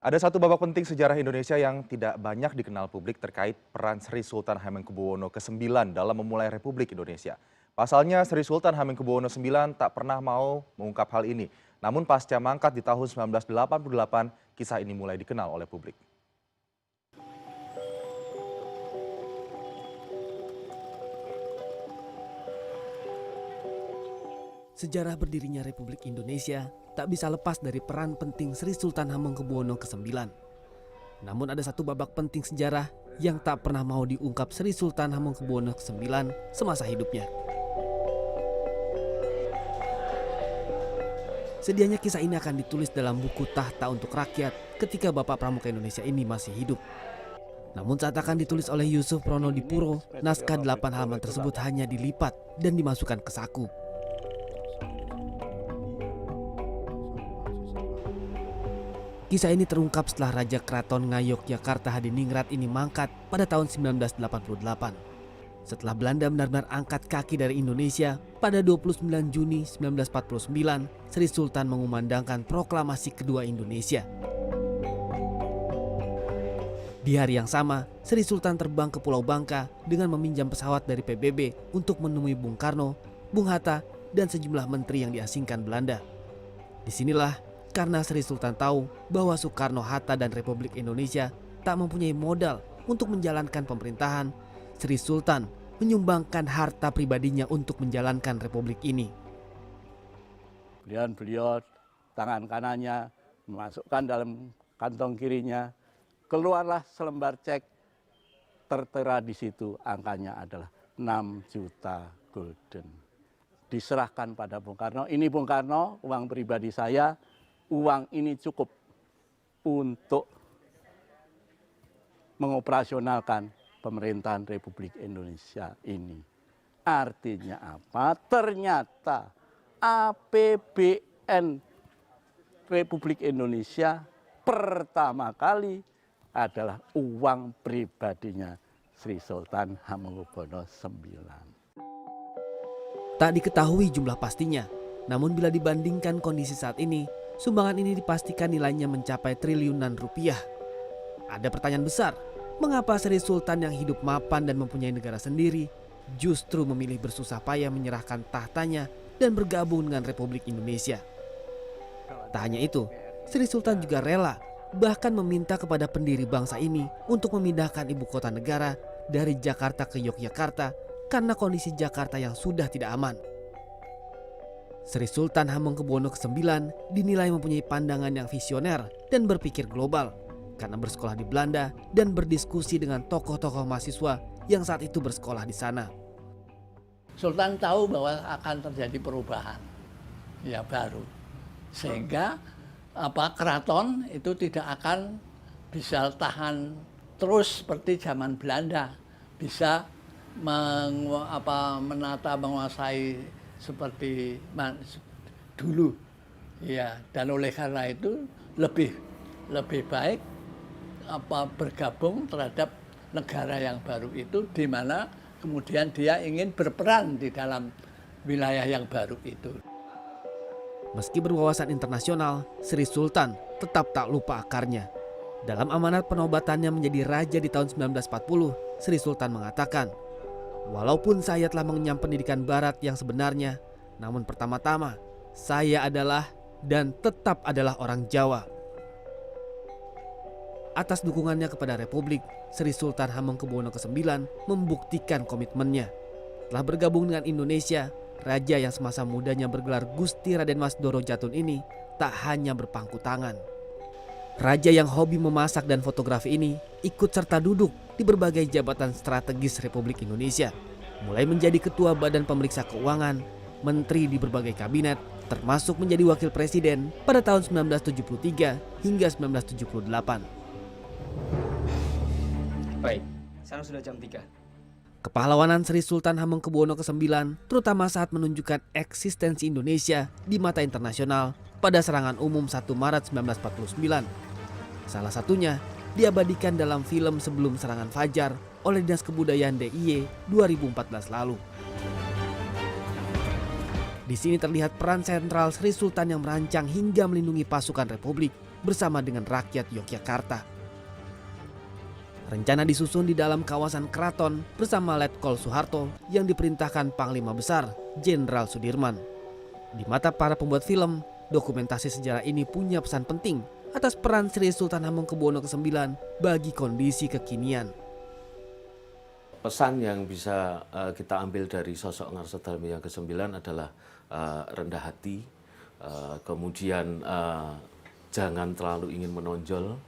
Ada satu babak penting sejarah Indonesia yang tidak banyak dikenal publik terkait peran Sri Sultan Hamengkubuwono ke-9 dalam memulai Republik Indonesia. Pasalnya, Sri Sultan Hamengkubuwono IX tak pernah mau mengungkap hal ini. Namun pasca mangkat di tahun 1988, kisah ini mulai dikenal oleh publik. Sejarah berdirinya Republik Indonesia tak bisa lepas dari peran penting Sri Sultan Hamengkubuwono ke-9. Namun ada satu babak penting sejarah yang tak pernah mau diungkap Sri Sultan Hamengkubuwono ke-9 semasa hidupnya. Sedianya kisah ini akan ditulis dalam buku Tahta untuk Rakyat ketika Bapak Pramuka Indonesia ini masih hidup. Namun saat akan ditulis oleh Yusuf Pronodipuro, naskah 8 halaman tersebut hanya dilipat dan dimasukkan ke saku. Kisah ini terungkap setelah Raja Keraton Ngayogyakarta Hadiningrat ini mangkat pada tahun 1988. Setelah Belanda benar-benar angkat kaki dari Indonesia, pada 29 Juni 1949, Sri Sultan mengumandangkan proklamasi kedua Indonesia. Di hari yang sama, Sri Sultan terbang ke Pulau Bangka dengan meminjam pesawat dari PBB untuk menemui Bung Karno, Bung Hatta, dan sejumlah menteri yang diasingkan Belanda. Disinilah karena Sri Sultan tahu bahwa Soekarno, Hatta, dan Republik Indonesia tak mempunyai modal untuk menjalankan pemerintahan, Sri Sultan menyumbangkan harta pribadinya untuk menjalankan republik ini. Beliau tangan kanannya memasukkan dalam kantong kirinya, keluarlah selembar cek, tertera di situ angkanya adalah 6 juta gulden. Diserahkan pada Bung Karno, ini Bung Karno, uang pribadi saya, uang ini cukup untuk mengoperasionalkan pemerintahan Republik Indonesia ini. Artinya apa? Ternyata APBN Republik Indonesia pertama kali adalah uang pribadinya Sri Sultan Hamengkubuwono IX. Tak diketahui jumlah pastinya, namun bila dibandingkan kondisi saat ini, sumbangan ini dipastikan nilainya mencapai triliunan rupiah. Ada pertanyaan besar, mengapa Sri Sultan yang hidup mapan dan mempunyai negara sendiri justru memilih bersusah payah menyerahkan tahtanya dan bergabung dengan Republik Indonesia? Tak hanya itu, Sri Sultan juga rela bahkan meminta kepada pendiri bangsa ini untuk memindahkan ibu kota negara dari Jakarta ke Yogyakarta karena kondisi Jakarta yang sudah tidak aman. Sri Sultan Hamengkubuwono ke-9 dinilai mempunyai pandangan yang visioner dan berpikir global karena bersekolah di Belanda dan berdiskusi dengan tokoh-tokoh mahasiswa yang saat itu bersekolah di sana. Sultan tahu bahwa akan terjadi perubahan ya baru, sehingga keraton itu tidak akan bisa tahan terus seperti zaman Belanda, bisa menata menguasai seperti dulu, ya. Dan oleh karena itu lebih baik bergabung terhadap negara yang baru itu, di mana kemudian dia ingin berperan di dalam wilayah yang baru itu. Meski berwawasan internasional, Sri Sultan tetap tak lupa akarnya. Dalam amanat penobatannya menjadi raja di tahun 1940, Sri Sultan mengatakan, "Walaupun saya telah mengenyam pendidikan barat yang sebenarnya, namun pertama-tama saya adalah dan tetap adalah orang Jawa." Atas dukungannya kepada Republik, Sri Sultan Hamengkubuwono ke-9 membuktikan komitmennya. Telah bergabung dengan Indonesia, raja yang semasa mudanya bergelar Gusti Raden Mas Doro Jatun ini tak hanya berpangku tangan. Raja yang hobi memasak dan fotografi ini ikut serta duduk di berbagai jabatan strategis Republik Indonesia, mulai menjadi ketua Badan Pemeriksa Keuangan, menteri di berbagai kabinet, termasuk menjadi wakil presiden pada tahun 1973 hingga 1978. Baik, sekarang sudah jam 3. Kepahlawanan Sri Sultan Hamengkubuwono ke-9 terutama saat menunjukkan eksistensi Indonesia di mata internasional pada serangan umum 1 Maret 1949. Salah satunya diabadikan dalam film Sebelum Serangan Fajar oleh Dinas Kebudayaan DIY 2014 lalu. Di sini terlihat peran sentral Sri Sultan yang merancang hingga melindungi pasukan Republik bersama dengan rakyat Yogyakarta. Rencana disusun di dalam kawasan keraton bersama Letkol Soeharto yang diperintahkan Panglima Besar Jenderal Sudirman. Di mata para pembuat film, dokumentasi sejarah ini punya pesan penting atas peran Sri Sultan Hamengkubuwono ke-9 bagi kondisi kekinian. Pesan yang bisa kita ambil dari sosok Ngarsodarmo yang ke-9 adalah rendah hati, kemudian jangan terlalu ingin menonjol,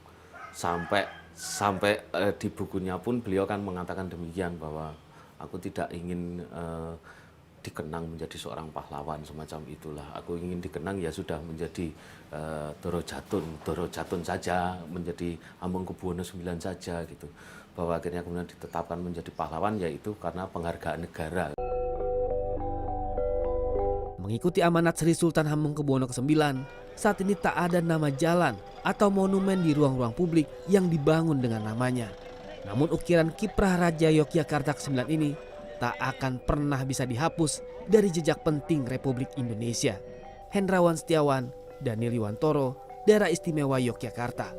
sampai di bukunya pun beliau kan mengatakan demikian, bahwa aku tidak ingin dikenang menjadi seorang pahlawan semacam itulah. Aku ingin dikenang ya sudah menjadi Doro Jatun saja, menjadi Hamengkubuwono IX saja gitu. Bahwa akhirnya kemudian ditetapkan menjadi pahlawan yaitu karena penghargaan negara. Mengikuti amanat Sri Sultan Hamengkubuwono ke-9, saat ini tak ada nama jalan atau monumen di ruang-ruang publik yang dibangun dengan namanya. Namun ukiran kiprah Raja Yogyakarta ke-9 ini tak akan pernah bisa dihapus dari jejak penting Republik Indonesia. Hendrawan Setiawan, Daniel Yuwantoro, Daerah Istimewa Yogyakarta.